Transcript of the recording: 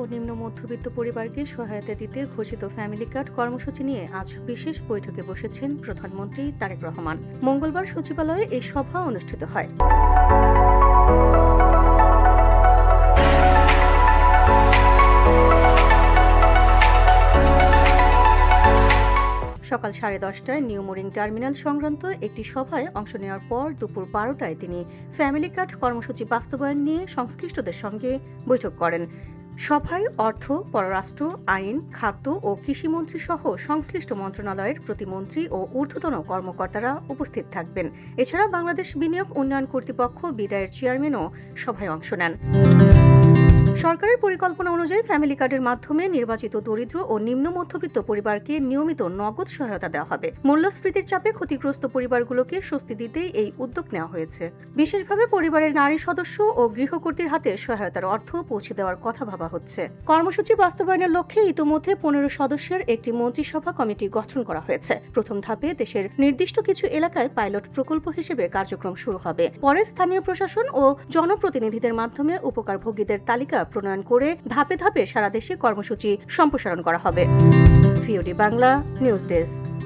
ও নিম্ন মধ্যবিত্ত পরিবারকে সহায়তা দিতে ঘোষিত ফ্যামিলি কার্ড কর্মসূচি নিয়ে আজ বিশেষ বৈঠকে বসেছেন প্রধানমন্ত্রী তারেক রহমান। মঙ্গলবার সচিবালয়ে এই সভা অনুষ্ঠিত হয়। সকাল 10:30টায় নিউ মোরিং টার্মিনাল সংক্রান্ত একটি সভায় অংশ নেওয়ার পর দুপুর 12টায় তিনি ফ্যামিলি কার্ড কর্মসূচি বাস্তবায়ন নিয়ে সংশ্লিষ্টদের সঙ্গে বৈঠক করেন। সভায় অর্থ, পররাষ্ট্র, আইন, খাদ্য ও কৃষিমন্ত্রী সহ সংশ্লিষ্ট মন্ত্রণালয়ের প্রতিমন্ত্রী ও ঊর্ধ্বতন কর্মকর্তারা উপস্থিত থাকবেন। এছাড়া বাংলাদেশ বিনিয়োগ উন্নয়ন কর্তৃপক্ষ বিডায়ের চেয়ারম্যানও সভায় অংশ নেন। সরকারের পরিকল্পনা অনুযায়ী ফ্যামিলি কার্ডের মাধ্যমে নির্বাচিত দরিদ্র ও নিম্ন মধ্যবিত্ত পরিবারকে নিয়মিত নগদ সহায়তা দেওয়া হবে। মূল্যস্ফীতির চাপে ক্ষতিগ্রস্ত পরিবারগুলোকে স্বস্তি দিতেই এই উদ্যোগ নেওয়া হয়েছে। বিশেষভাবে পরিবারের নারী সদস্য ও গৃহকর্ত্রীর হাতে সহায়তার অর্থ পৌঁছে দেওয়ার কথা ভাবা হচ্ছে। কর্মসূচি বাস্তবায়নের লক্ষ্যে ইতিমধ্যে 15 সদস্যের একটি মন্ত্রিসভা কমিটি গঠন করা হয়েছে। প্রথম ধাপে দেশের নির্দিষ্ট কিছু এলাকায় পাইলট প্রকল্প হিসেবে কার্যক্রম শুরু হবে। পরে স্থানীয় প্রশাসন ও জনপ্রতিনিধিদের মাধ্যমে উপকারভোগীদের তালিকা প্রণয়ন করে ধাপে ধাপে সারা দেশে কর্মসূচি সম্প্রসারণ করা হবে। VOD Bangla news desk.